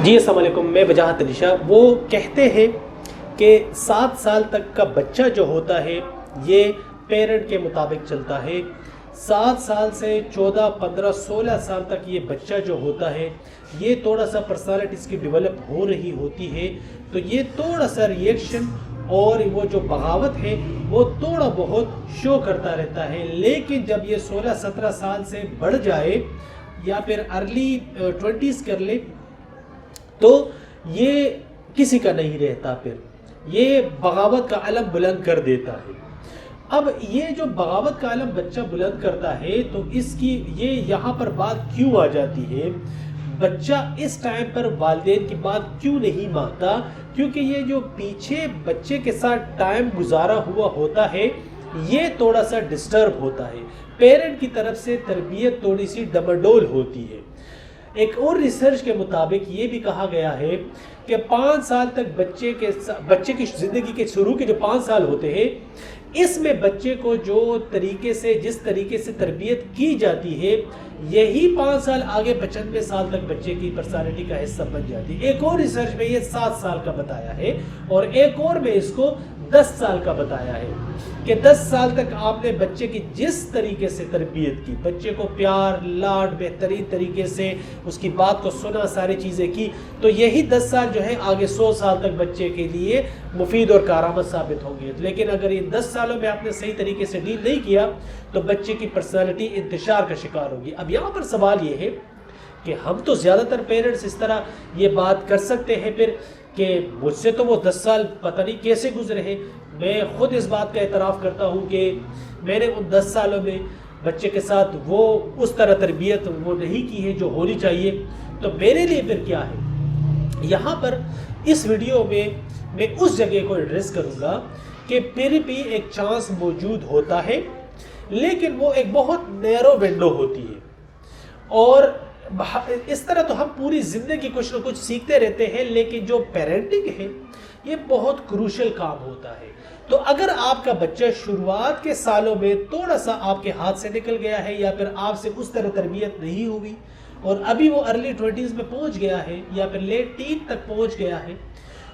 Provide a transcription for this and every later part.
جی السلام علیکم، میں وجاہت علی شاہ۔ وہ کہتے ہیں کہ 7 سال تک کا بچہ جو ہوتا ہے یہ پیرنٹ کے مطابق چلتا ہے۔ 7 سال سے 14 15 16 سال تک یہ بچہ جو ہوتا ہے یہ تھوڑا سا پرسنالٹی اس کی ڈیولپ ہو رہی ہوتی ہے، تو یہ تھوڑا سا ریئیکشن اور وہ جو بغاوت ہے وہ تھوڑا بہت شو کرتا رہتا ہے۔ لیکن جب یہ 16 17 سال سے بڑھ جائے یا پھر ارلی 20s کر لے تو یہ کسی کا نہیں رہتا، پھر یہ بغاوت کا علم بلند کر دیتا ہے۔ اب یہ جو بغاوت کا علم بچہ بلند کرتا ہے تو اس کی یہ یہاں پر بات کیوں آ جاتی ہے؟ بچہ اس ٹائم پر والدین کی بات کیوں نہیں مانتا؟ کیونکہ یہ جو پیچھے بچے کے ساتھ ٹائم گزارا ہوا ہوتا ہے یہ تھوڑا سا ڈسٹرب ہوتا ہے، پیرنٹ کی طرف سے تربیت تھوڑی سی ڈبل ہوتی ہے۔ ایک اور ریسرچ کے مطابق یہ بھی کہا گیا ہے کہ 5 سال تک بچے کی زندگی کے شروع کے جو 5 سال ہوتے ہیں اس میں بچے کو جس طریقے سے تربیت کی جاتی ہے یہی 5 سال آگے 95 سال تک بچے کی پرسنالٹی کا حصہ بن جاتی ہے۔ ایک اور ریسرچ میں یہ 7 سال کا بتایا ہے اور ایک اور میں اس کو 10 سال کا بتایا ہے کہ 10 سال تک آپ نے بچے کی جس طریقے سے تربیت کی، بچے کو پیار لاڈ بہترین طریقے سے اس کی بات کو سنا، ساری چیزیں کی، تو یہی 10 سال جو ہے آگے 100 سال تک بچے کے لیے مفید اور کارآمد ثابت ہوں گے۔ لیکن اگر ان 10 سالوں میں آپ نے صحیح طریقے سے ڈیل نہیں کیا تو بچے کی پرسنالٹی انتشار کا شکار ہوگی۔ اب یہاں پر سوال یہ ہے کہ ہم تو زیادہ تر پیرنٹس اس طرح یہ بات کر سکتے ہیں پھر کہ مجھ سے تو وہ 10 سال پتہ نہیں کیسے گزرے ہیں۔ میں خود اس بات کا اعتراف کرتا ہوں کہ میں نے ان 10 سالوں میں بچے کے ساتھ وہ اس طرح تربیت وہ نہیں کی ہے جو ہونی چاہیے، تو میرے لیے پھر کیا ہے؟ یہاں پر اس ویڈیو میں اس جگہ کو ایڈریس کروں گا کہ پھر بھی ایک چانس موجود ہوتا ہے، لیکن وہ ایک بہت نیرو ونڈو ہوتی ہے، اور اس طرح تو ہم پوری زندگی کچھ نہ کچھ سیکھتے رہتے ہیں، لیکن جو پیرنٹنگ ہے یہ بہت کروشل کام ہوتا ہے۔ تو اگر آپ کا بچہ شروعات کے سالوں میں تھوڑا سا آپ کے ہاتھ سے نکل گیا ہے یا پھر آپ سے اس طرح تربیت نہیں ہوئی اور ابھی وہ ارلی 20s میں پہنچ گیا ہے یا پھر لیٹ ٹین تک پہنچ گیا ہے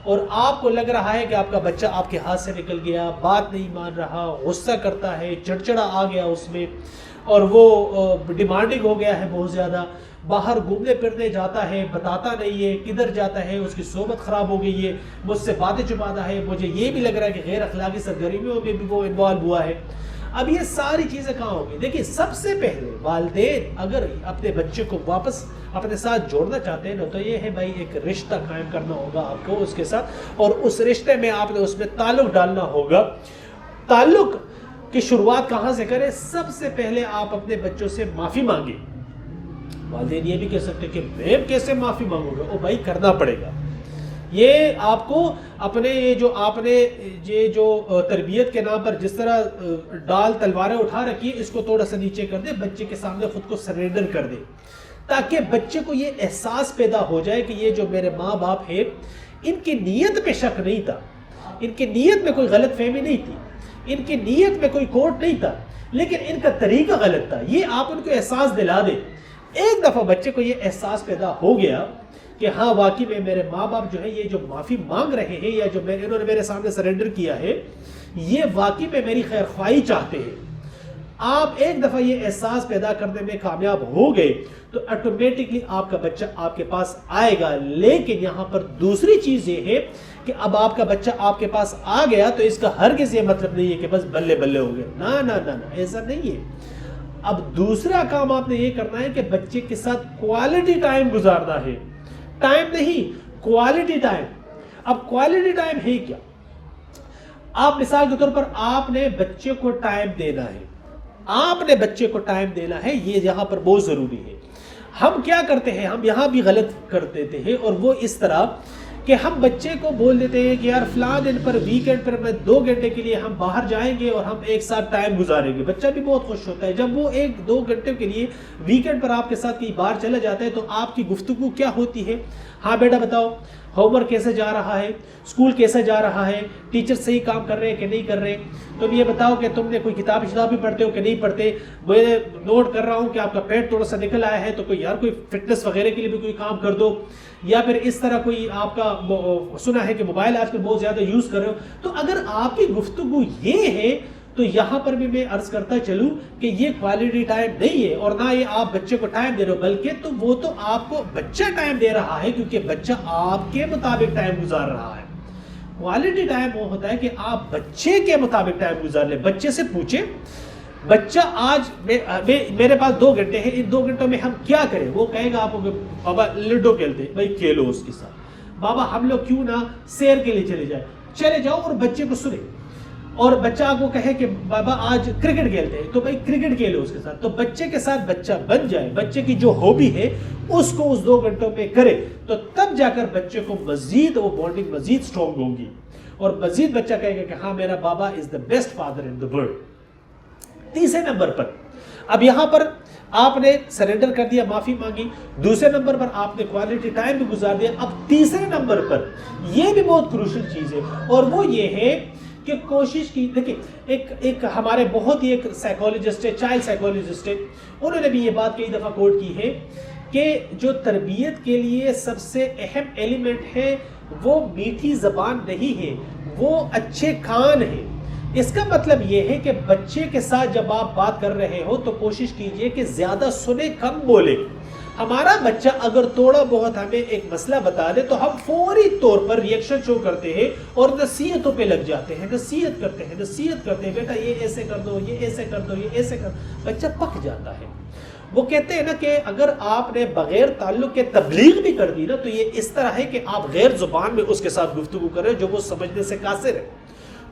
اور آپ کو لگ رہا ہے کہ آپ کا بچہ آپ کے ہاتھ سے نکل گیا، بات نہیں مان رہا، غصہ کرتا ہے، چڑچڑا آ گیا اس میں، اور وہ ڈیمانڈنگ ہو گیا ہے بہت زیادہ، باہر گھومنے پھرنے جاتا ہے، بتاتا نہیں ہے کدھر جاتا ہے، اس کی صحبت خراب ہو گئی ہے، مجھ سے باتیں چھپاتا ہے، مجھے یہ بھی لگ رہا ہے کہ غیر اخلاقی سرگرمیوں میں بھی وہ انوالو ہوا ہے۔ اب یہ ساری چیزیں کہاں ہوگی؟ دیکھیں، سب سے پہلے والدین اگر اپنے بچے کو واپس اپنے ساتھ جوڑنا چاہتے ہیں نا تو یہ ہے بھائی ایک رشتہ قائم کرنا ہوگا آپ کو اس کے ساتھ، اور اس رشتے میں آپ نے اس میں تعلق ڈالنا ہوگا۔ تعلق کی شروعات کہاں سے کریں؟ سب سے پہلے آپ اپنے بچوں سے معافی مانگیں۔ والدین یہ بھی کہہ سکتے کہ میں کیسے معافی مانگوں گا؟ او بھائی کرنا پڑے گا۔ یہ آپ کو اپنے آپ نے جو تربیت کے نام پر جس طرح ڈال تلواریں اٹھا رکھی ہے اس کو تھوڑا سا نیچے کر دے، بچے کے سامنے خود کو سرنڈر کر دے، تاکہ بچے کو یہ احساس پیدا ہو جائے کہ یہ جو میرے ماں باپ ہیں ان کی نیت پہ شک نہیں تھا، ان کی نیت میں کوئی غلط فہمی نہیں تھی، ان کی نیت میں کوئی کوٹ نہیں تھا، لیکن ان کا طریقہ غلط تھا۔ یہ آپ ان کو احساس دلا دیں۔ ایک دفعہ بچے کو یہ احساس پیدا ہو گیا کہ ہاں واقعی میں میرے ماں باپ جو ہے یہ جو معافی مانگ رہے ہیں یا جو انہوں نے میرے سامنے سرنڈر کیا ہے یہ واقعی میں میری خیر خواہی چاہتے ہیں، آپ ایک دفعہ یہ احساس پیدا کرنے میں کامیاب ہو گئے تو آٹومیٹکلی آپ کا بچہ آپ کے پاس آئے گا۔ لیکن یہاں پر دوسری چیز یہ ہے کہ اب آپ کا بچہ آپ کے پاس آ گیا تو اس کا ہرگز یہ مطلب نہیں ہے کہ بس بلے بلے ہو گئے، نا نا نا نا، ایسا نہیں ہے۔ اب دوسرا کام آپ نے یہ کرنا ہے کہ بچے کے ساتھ کوالٹی ٹائم گزارنا ہے، ٹائم نہیں، کوالٹی ٹائم۔ اب کوالٹی ٹائم ہے کیا؟ آپ مثال کے طور پر آپ نے بچے کو ٹائم دینا ہے، آپ نے بچے کو ٹائم دینا ہے، یہ یہاں پر بہت ضروری ہے۔ ہم کیا کرتے ہیں؟ ہم یہاں بھی غلط کر دیتے ہیں، اور وہ اس طرح کہ ہم بچے کو بول دیتے ہیں کہ یار فلاں دن پر ویکینڈ پر میں 2 گھنٹے کے لیے ہم باہر جائیں گے اور ہم ایک ساتھ ٹائم گزاریں گے۔ بچہ بھی بہت خوش ہوتا ہے جب وہ 1-2 گھنٹے کے لیے ویکینڈ پر آپ کے ساتھ کہیں باہر چلا جاتا ہے۔ تو آپ کی گفتگو کیا ہوتی ہے؟ ہاں بیٹا بتاؤ ہوم ورک کیسے جا رہا ہے, اسکول کیسے جا رہا ہے, ٹیچر صحیح کام کر رہے ہیں کہ نہیں کر رہے, تم یہ بتاؤ کہ تم نے کوئی کتاب بھی پڑھتے ہو کہ نہیں پڑھتے, میں نوٹ کر رہا ہوں کہ آپ کا پیٹ تھوڑا سا نکل آیا ہے تو کوئی فٹنس وغیرہ کے لیے بھی کوئی کام کر دو, یا پھر اس طرح کوئی آپ کا سنا ہے کہ موبائل آج کل بہت زیادہ یوز کر رہے ہو. تو اگر آپ کی گفتگو یہ ہے تو یہاں پر بھی میں عرض کرتا چلوں کہ یہ کوالٹی ٹائم نہیں ہے, اور نہ یہ آپ بچے کو ٹائم دے رہے ہو, بلکہ تو وہ تو آپ کو بچہ ٹائم دے رہا ہے, کیونکہ بچہ آپ کے مطابق ٹائم گزار رہا ہے. کوالٹی ٹائم وہ ہوتا ہے کہ آپ بچے کے مطابق ٹائم گزار لیں. بچے سے پوچھیں بچہ آج میرے پاس 2 گھنٹے ہیں, ان 2 گھنٹوں میں ہم کیا کریں. وہ کہے گا آپ کو بابا لوڈو کھیلتے, بھائی کھیلو اس کے ساتھ. بابا ہم لوگ کیوں نہ سیر کے لیے چلے جاؤ, اور بچے کو سنیں. اور بچہ آپ کو کہے کہ بابا آج کرکٹ کھیلتے ہیں, تو بھائی کرکٹ کھیلو اس کے ساتھ. تو بچے کے ساتھ بچہ بن جائے, بچے کی جو ہابی ہے اس کو اس 2 گھنٹوں میں کرے, تو تب جا کر بچے کو مزید وہ بانڈنگ مزید سٹرونگ ہوگی, اور مزید بچہ کہے گا کہ ہاں میرا بابا is the best father in the world. تیسرے نمبر پر اب یہاں پر آپ نے سرنڈر کر دیا, معافی مانگی. دوسرے نمبر پر آپ نے کوالٹی ٹائم بھی گزار دیا. اب تیسرے نمبر پر یہ بھی بہت کروشل چیز ہے, اور وہ یہ ہے کہ کوشش کی. دیکھیں ایک ہمارے بہت ہی ایک سائیکالوجسٹ ہے, چائلڈ سائیکالوجسٹ ہے, انہوں نے بھی یہ بات کئی دفعہ کوٹ کی ہے کہ جو تربیت کے لیے سب سے اہم ایلیمنٹ ہے وہ میٹھی زبان نہیں ہے, وہ اچھے کان ہیں. اس کا مطلب یہ ہے کہ بچے کے ساتھ جب آپ بات کر رہے ہو تو کوشش کیجئے کہ زیادہ سنے کم بولے. ہمارا بچہ اگر تھوڑا بہت ہمیں ایک مسئلہ بتا دے تو ہم فوری طور پر ریئیکشن شو کرتے ہیں اور نصیحتوں پہ لگ جاتے ہیں, نصیحت کرتے ہیں بیٹا یہ ایسے کر دو, یہ ایسے کر دو, یہ ایسے کر دو. بچہ پک جاتا ہے. وہ کہتے ہیں نا کہ اگر آپ نے بغیر تعلق کے تبلیغ بھی کر دی نا تو یہ اس طرح ہے کہ آپ غیر زبان میں اس کے ساتھ گفتگو کر رہے ہیں جو وہ سمجھنے سے قاصر ہے.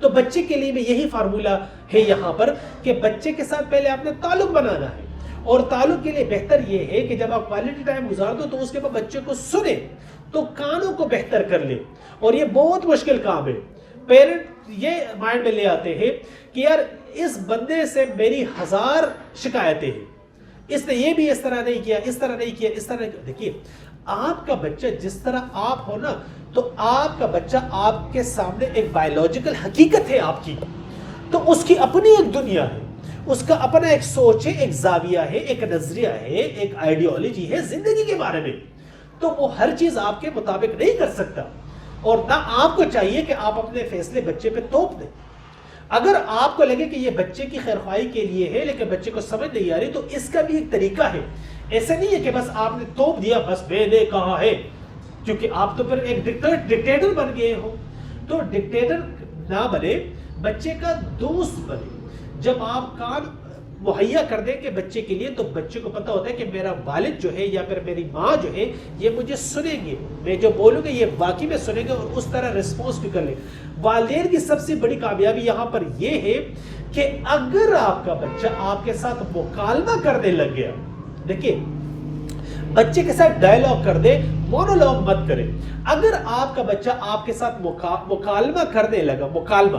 تو بچے کے لیے بھی یہی فارمولہ ہے یہاں پر کہ بچے کے ساتھ پہلے آپ نے تعلق بنانا ہے, اور تعلق کے لیے بہتر یہ ہے کہ جب آپ کوالٹی ٹائم گزار دو تو اس کے بعد بچے کو سنیں, تو کانوں کو بہتر کر لیں. اور یہ بہت مشکل کام ہے. پیرنٹ یہ مائنڈ میں لے آتے ہیں کہ یار اس بندے سے میری 1000 شکایتیں ہیں, اس نے یہ بھی اس طرح نہیں کیا, اس طرح نہیں کیا, اس طرح نہیں کیا. دیکھیے آپ کا بچہ جس طرح آپ ہو نا, تو آپ کا بچہ آپ کے سامنے ایک بایولوجیکل حقیقت ہے آپ کی, تو اس کی اپنی ایک دنیا ہے, اس کا اپنا ایک سوچ ہے, ایک زاویہ ہے, ایک نظریہ ہے, ایک آئیڈیالوجی ہے زندگی کے بارے میں. تو وہ ہر چیز آپ کے مطابق نہیں کر سکتا, اور نہ آپ کو چاہیے کہ آپ اپنے فیصلے بچے پہ توپ دیں. اگر آپ کو لگے کہ یہ بچے کی خیرخواہی کے لیے ہے لیکن بچے کو سمجھ نہیں آ رہی, تو اس کا بھی ایک طریقہ ہے. ایسا نہیں ہے کہ بس آپ نے توپ دیا بس میں نے کہا ہے, کیونکہ آپ تو پھر ایک ڈکٹیٹر بن گئے ہو. تو ڈکٹیٹر نہ بنے, بچے کا دوست بنے. جب آپ کان مہیا کر دیں کہ بچے کے لیے, تو بچے کو پتہ ہوتا ہے کہ میرا والد جو ہے یا پھر میری ماں جو ہے یہ مجھے سنیں گے, میں جو بولوں گے یہ واقعی میں سنیں گے, اور اس طرح ریسپانس بھی کر لیں. والدین کی سب سے بڑی کامیابی یہاں پر یہ ہے کہ اگر آپ کا بچہ آپ کے ساتھ مکالمہ کرنے لگ گیا, دیکھیے بچے کے ساتھ ڈائیلاگ کر دے, مونولوگ مت کرے. اگر آپ کا بچہ آپ کے ساتھ مکالمہ کرنے لگا, مکالمہ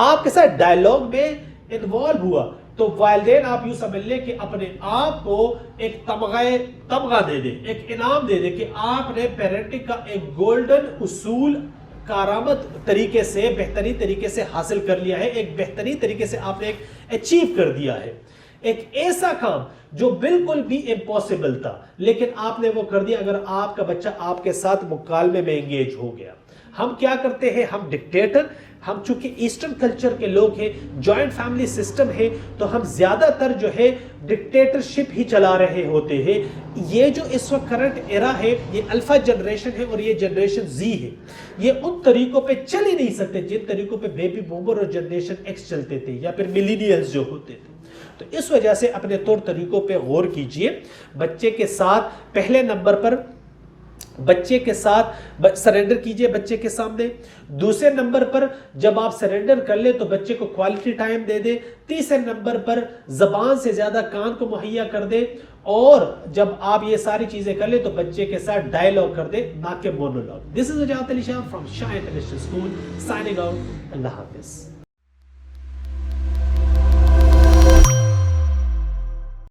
آپ کے ساتھ ڈائیلاگ میں انوالو ہوا, تو والدین آپ یوں سمجھ لیں کہ اپنے آپ کو ایک تمغہ دے دے, ایک انعام دے دے کہ آپ نے پیرنٹنگ کا ایک گولڈن اصول کارآمد طریقے سے, بہترین طریقے سے حاصل کر لیا ہے, ایک بہترین طریقے سے آپ نے ایک اچیو کر دیا ہے. ایک ایسا کام جو بالکل بھی امپاسبل تھا لیکن آپ نے وہ کر دیا. اگر آپ کا بچہ آپ کے ساتھ مکالمے میں انگیج ہو گیا. ہم کیا کرتے ہیں, ہم ڈکٹیٹر, ہم چونکہ ایسٹرن کلچر کے لوگ ہیں, جوائنٹ فیملی سسٹم ہے, تو ہم زیادہ تر جو ہے ڈکٹیٹرشپ ہی چلا رہے ہوتے ہیں. یہ جو اس وقت کرنٹ ایرا ہے یہ الفا جنریشن ہے اور یہ جنریشن زی ہے. یہ ان طریقوں پہ چل ہی نہیں سکتے جن طریقوں پہ بیبی بومر اور جنریشن ایکس چلتے تھے یا پھر ملینیلز جو ہوتے تھے. تو اس وجہ سے اپنے طور طریقوں پہ غور کیجئے. بچے کے ساتھ پہلے نمبر پر بچے کے ساتھ سرنڈر کیجئے بچے کے سامنے. دوسرے نمبر پر جب آپ سرنڈر کر لیں تو بچے کو کوالٹی ٹائم دے دیں. تیسرے نمبر پر زبان سے زیادہ کان کو مہیا کر دیں, اور جب آپ یہ ساری چیزیں کر لیں تو بچے کے ساتھ ڈائیلاگ کر دیں, نہ کہ monologue. This is Nijat Ali Shah from Shah international school signing out. اللہ حافظ.